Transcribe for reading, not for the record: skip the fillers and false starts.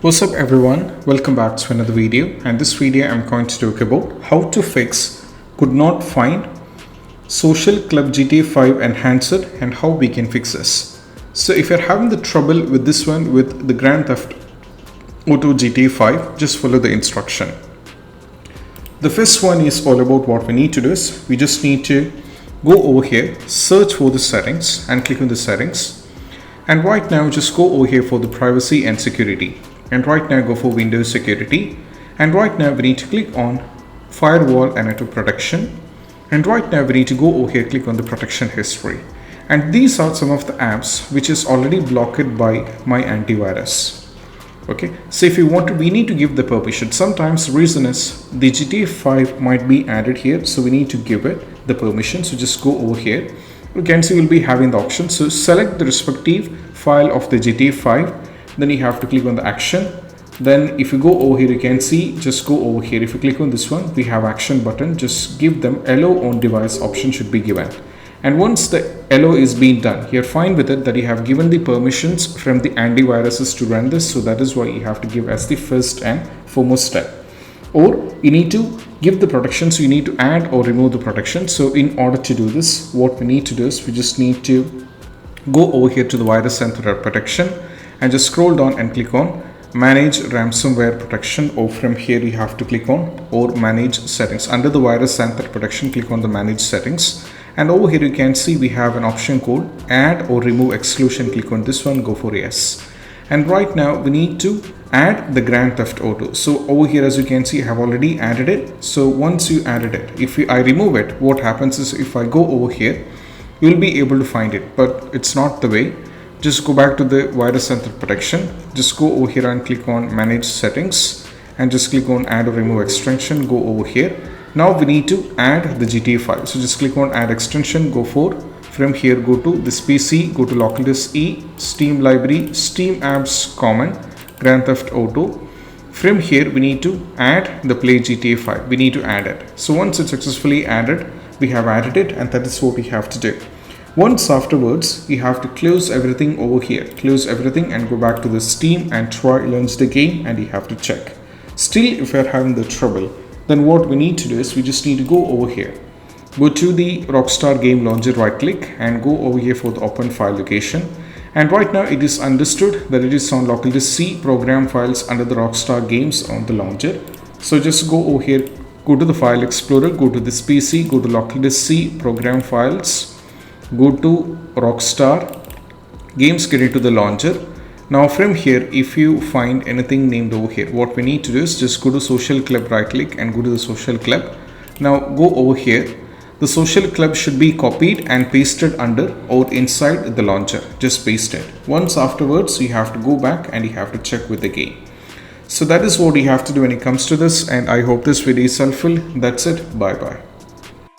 What's up everyone, welcome back to another video, and this video I'm going to talk about how to fix could not find Social Club GTA 5 enhancer and how we can fix this. So if you're having the trouble with this one with the Grand Theft Auto GTA 5, just follow the instruction. The first one is all about what we need to do is we just need to go over here, search for the settings and click on the settings, and right now just go over here for the privacy and security. And right now go for Windows security, and right now we need to click on firewall and network protection, and right now we need to go over here, click on the protection history, and these are some of the apps which is already blocked by my antivirus. Okay, so if you want to, we need to give the permission. Sometimes the reason is the GTA 5 might be added here, so we need to give it the permission. So just go over here, you can see we'll be having the option. So select the respective file of the GTA 5, then you have to click on the action. Then if you go over here, you can see, just go over here, if you click on this one, we have action button, just give them allow on device option should be given. And once the allow is being done, you're fine with it that you have given the permissions from the antiviruses to run this. So that is why you have to give as the first and foremost step. Or you need to give the protection, so you need to add or remove the protection. So in order to do this, what we need to do is we just need to go over here to the virus and threat protection and just scroll down and click on manage ransomware protection, or from here you have to click on or manage settings. Under the virus and threat protection, click on the manage settings, and over here you can see we have an option called add or remove exclusion. Click on this one, go for yes. And right now we need to add the Grand Theft Auto. So over here, as you can see, I have already added it. So once you added it, if I remove it, what happens is if I go over here, you'll be able to find it, but it's not the way. Just go back to the virus and threat protection, just go over here and click on manage settings and just click on add or remove extension. Go over here. Now we need to add the GTA 5. So just click on add extension, go for, from here go to this PC, go to local disk E, Steam library, Steam apps common, Grand Theft Auto. From here we need to add the play GTA 5. We need to add it. So once it's successfully added, we have added it, and that is what we have to do. Once afterwards, you have to close everything over here, close everything and go back to the Steam and try launch the game, and you have to check. Still, if you're having the trouble, then what we need to do is we just need to go over here, go to the Rockstar game launcher, right click and go over here for the open file location. And right now it is understood that it is on local disk C program files under the Rockstar games on the launcher. So just go over here, go to the file explorer, go to this PC, go to local disk C program files, go to Rockstar games, get into the launcher. Now from here, if you find anything named over here, what we need to do is just go to Social Club, right click and go to the Social Club. Now go over here, the Social Club should be copied and pasted under or inside the launcher. Just paste it. Once afterwards, you have to go back and you have to check with the game. So that is what you have to do when it comes to this, and I hope this video is helpful. That's it. Bye bye.